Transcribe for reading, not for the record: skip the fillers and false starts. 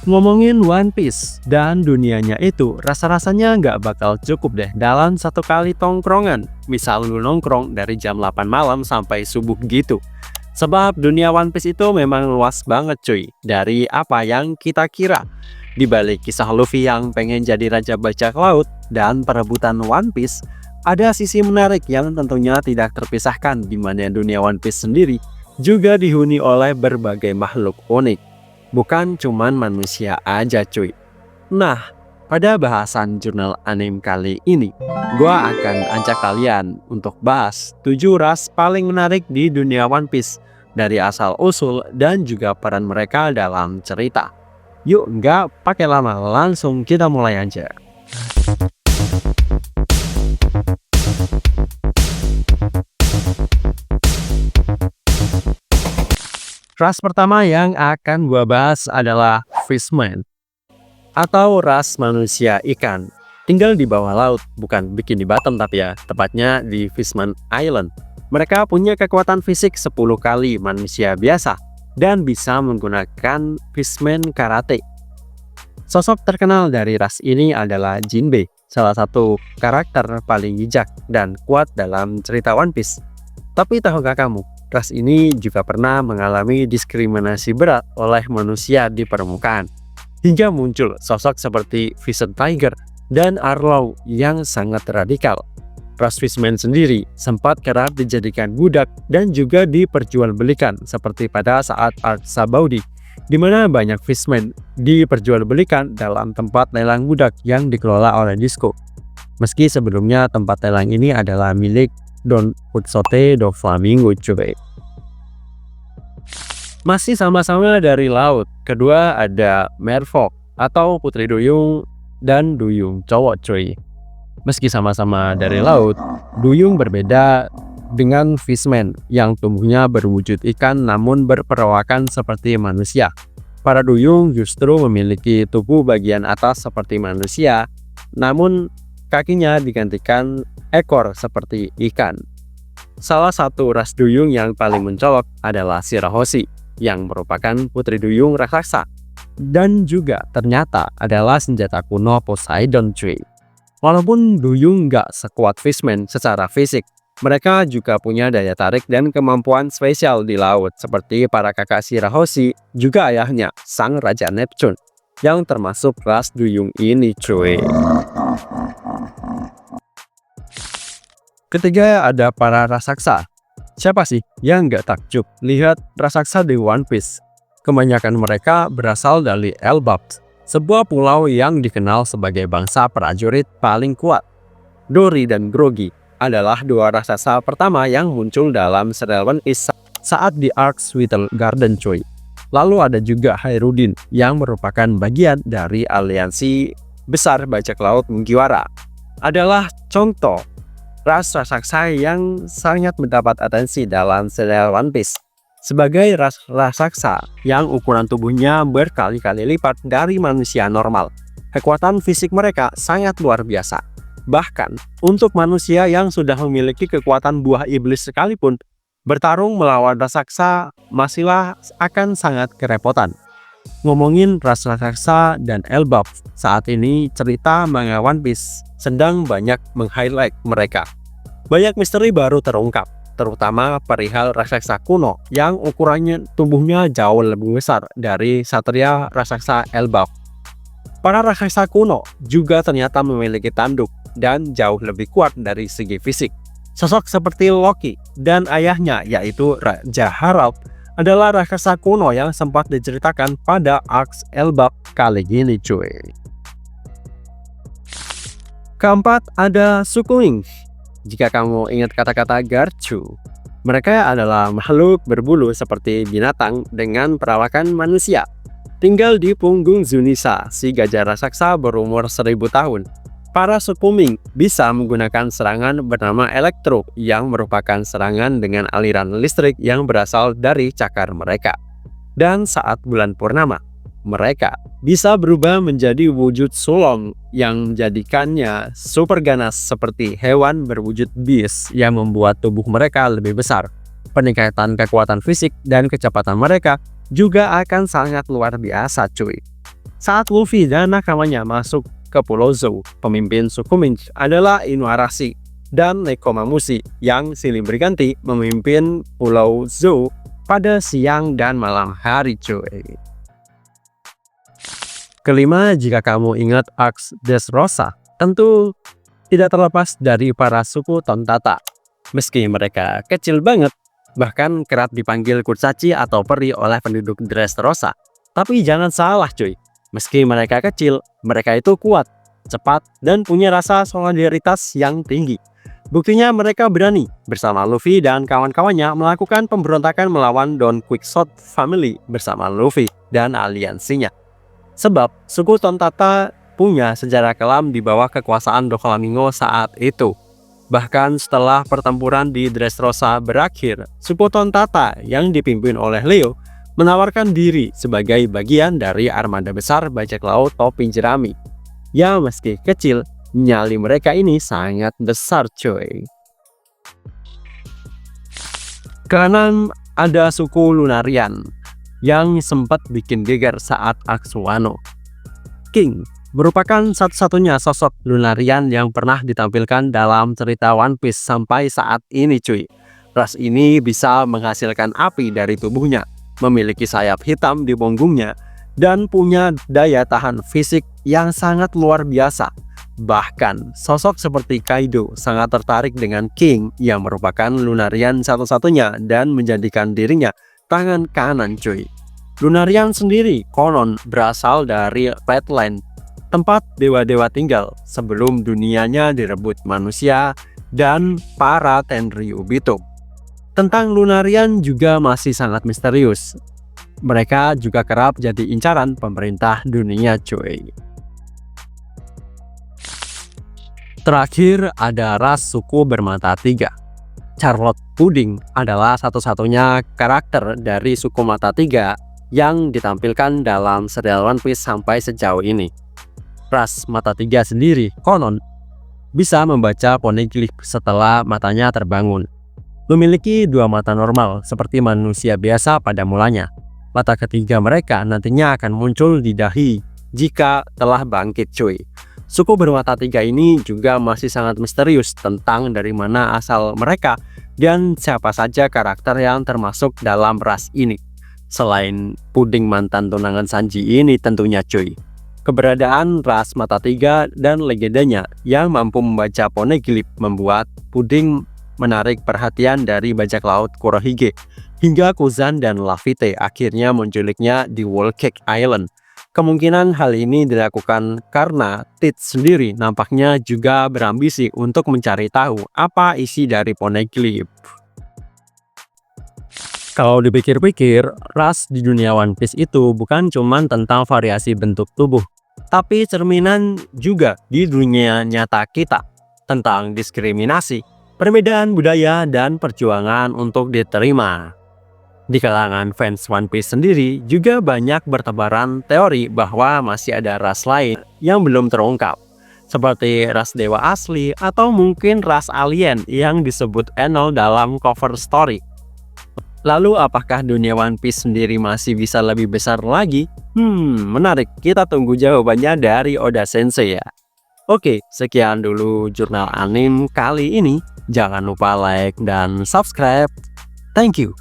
Ngomongin One Piece dan dunianya itu, rasa-rasanya nggak bakal cukup deh dalam satu kali tongkrongan. Misal lu nongkrong dari jam 8 malam sampai subuh gitu. Sebab dunia One Piece itu memang luas banget cuy, dari apa yang kita kira. Di balik kisah Luffy yang pengen jadi raja bajak laut dan perebutan One Piece, ada sisi menarik yang tentunya tidak terpisahkan, di mana dunia One Piece sendiri juga dihuni oleh berbagai makhluk unik. Bukan cuman manusia aja cuy. Nah, pada bahasan jurnal anime kali ini, gua akan ajak kalian untuk bahas 7 ras paling menarik di dunia One Piece, dari asal usul dan juga peran mereka dalam cerita. Yuk, nggak pakai lama, langsung kita mulai aja. Ras pertama yang akan gua bahas adalah Fishman, atau ras manusia ikan. Tinggal di bawah laut, bukan Bikini Bottom tapi ya, tepatnya di Fishman Island. Mereka punya kekuatan fisik 10 kali manusia biasa dan bisa menggunakan Fishman Karate. Sosok terkenal dari ras ini adalah Jinbei, salah satu karakter paling bijak dan kuat dalam cerita One Piece. Tapi tahukah kamu, ras ini juga pernah mengalami diskriminasi berat oleh manusia di permukaan, hingga muncul sosok seperti Vision Tiger dan Arlong yang sangat radikal. Ras Fishman sendiri sempat kerap dijadikan budak dan juga diperjualbelikan, seperti pada saat Arc Sabaody, di mana banyak Fishman diperjualbelikan dalam tempat lelang budak yang dikelola oleh Disco. Meski sebelumnya tempat lelang ini adalah milik Don Quixote do Flamingo cuy. Masih sama-sama dari laut, kedua ada Merfolk atau Putri Duyung dan Duyung cowok cuy. Meski sama-sama dari laut, Duyung berbeda dengan Fishman yang tubuhnya berwujud ikan namun berperawakan seperti manusia. Para Duyung justru memiliki tubuh bagian atas seperti manusia, namun kakinya digantikan ekor seperti ikan. Salah satu ras duyung yang paling mencolok adalah Shirahoshi, yang merupakan putri duyung raksasa dan juga ternyata adalah senjata kuno Poseidon cuy. Walaupun duyung nggak sekuat Fishman secara fisik, mereka juga punya daya tarik dan kemampuan spesial di laut, seperti para kakak Shirahoshi juga ayahnya, sang Raja Neptune, yang termasuk ras duyung ini cuy. Ketiga ada para raksasa. Siapa sih yang nggak takjub lihat raksasa di One Piece? Kebanyakan mereka berasal dari Elbap, sebuah pulau yang dikenal sebagai bangsa prajurit paling kuat. Dory dan Groggy adalah dua raksasa pertama yang muncul dalam serial One Piece saat di Arc Sweetle Garden cuy. Lalu ada juga Hairudin yang merupakan bagian dari aliansi besar bajak laut Mugiwara. Adalah contoh ras raksasa yang sangat mendapat atensi dalam serial One Piece. Sebagai ras raksasa yang ukuran tubuhnya berkali-kali lipat dari manusia normal, kekuatan fisik mereka sangat luar biasa. Bahkan untuk manusia yang sudah memiliki kekuatan buah iblis sekalipun, bertarung melawan raksasa masihlah akan sangat kerepotan. Ngomongin ras raksasa dan Elbap, saat ini cerita manga One Piece sedang banyak meng-highlight mereka. Banyak misteri baru terungkap, terutama perihal raksasa kuno yang ukurannya tubuhnya jauh lebih besar dari satria raksasa Elbap. Para raksasa kuno juga ternyata memiliki tanduk dan jauh lebih kuat dari segi fisik. Sosok seperti Loki dan ayahnya yaitu Raja Harald adalah raksasa kuno yang sempat diceritakan pada Arc Elbap kali ini cuy. Keempat ada Sukuing. Jika kamu ingat kata-kata Garchu, mereka adalah makhluk berbulu seperti binatang dengan perawakan manusia. Tinggal di punggung Zunisa, si gajah raksasa berumur 1000 tahun. Para Sukuing bisa menggunakan serangan bernama Elektro yang merupakan serangan dengan aliran listrik yang berasal dari cakar mereka. Dan saat bulan purnama, mereka bisa berubah menjadi wujud sulong yang menjadikannya super ganas seperti hewan berwujud beast yang membuat tubuh mereka lebih besar. Peningkatan kekuatan fisik dan kecepatan mereka juga akan sangat luar biasa cuy. Saat Luffy dan nakamanya masuk ke Pulau Zou, pemimpin suku Minch adalah Inuarashi dan Nekomamushi yang silih berganti memimpin Pulau Zou pada siang dan malam hari, cuy. Kelima, jika kamu ingat Arcs Dressrosa, tentu tidak terlepas dari para suku Tontata. Meski mereka kecil banget, bahkan kerap dipanggil kurcaci atau peri oleh penduduk Dressrosa. Tapi jangan salah, cuy. Meski mereka kecil, mereka itu kuat, cepat, dan punya rasa solidaritas yang tinggi. Buktinya mereka berani bersama Luffy dan kawan-kawannya melakukan pemberontakan melawan Don Quixote Family bersama Luffy dan aliansinya. Sebab suku Tontata punya sejarah kelam di bawah kekuasaan Doflamingo saat itu. Bahkan setelah pertempuran di Dressrosa berakhir, suku Tontata yang dipimpin oleh Leo menawarkan diri sebagai bagian dari armada besar bajak laut topi jerami. Ya, meski kecil, nyali mereka ini sangat besar, coy. Keenam, ada suku Lunarian yang sempat bikin geger saat Aks Wano. King merupakan satu-satunya sosok Lunarian yang pernah ditampilkan dalam cerita One Piece sampai saat ini, cuy. Ras ini bisa menghasilkan api dari tubuhnya, memiliki sayap hitam di punggungnya, dan punya daya tahan fisik yang sangat luar biasa. Bahkan, sosok seperti Kaido sangat tertarik dengan King yang merupakan Lunarian satu-satunya dan menjadikan dirinya tangan kanan, cuy. Lunarian sendiri konon berasal dari Flatland, tempat dewa-dewa tinggal sebelum dunianya direbut manusia dan para Tenryubito. Tentang Lunarian juga masih sangat misterius. Mereka juga kerap jadi incaran pemerintah dunia, cuy. Terakhir, ada ras suku bermata tiga. Charlotte Pudding adalah satu-satunya karakter dari suku mata tiga yang ditampilkan dalam serial One Piece sampai sejauh ini. Ras mata tiga sendiri konon bisa membaca poneglyph setelah matanya terbangun. Memiliki dua mata normal seperti manusia biasa pada mulanya. Mata ketiga mereka nantinya akan muncul di dahi jika telah bangkit, cuy. Suku bermata tiga ini juga masih sangat misterius tentang dari mana asal mereka dan siapa saja karakter yang termasuk dalam ras ini. Selain Puding mantan tunangan Sanji ini tentunya, cuy. Keberadaan ras mata tiga dan legendanya yang mampu membaca poneglyph membuat Puding menarik perhatian dari bajak laut Kurohige, hingga Kuzan dan Laffy akhirnya menculiknya di Whole Cake Island. Kemungkinan hal ini dilakukan karena Tits sendiri nampaknya juga berambisi untuk mencari tahu apa isi dari poneglyph. Kalau dipikir-pikir, ras di dunia One Piece itu bukan cuma tentang variasi bentuk tubuh, tapi cerminan juga di dunia nyata kita, tentang diskriminasi, perbedaan budaya, dan perjuangan untuk diterima. Di kalangan fans One Piece sendiri juga banyak bertebaran teori bahwa masih ada ras lain yang belum terungkap, seperti ras dewa asli atau mungkin ras alien yang disebut Enel dalam cover story. Lalu apakah dunia One Piece sendiri masih bisa lebih besar lagi? Menarik, kita tunggu jawabannya dari Oda Sensei ya. Oke, sekian dulu jurnal anime kali ini. Jangan lupa like dan subscribe. Thank you.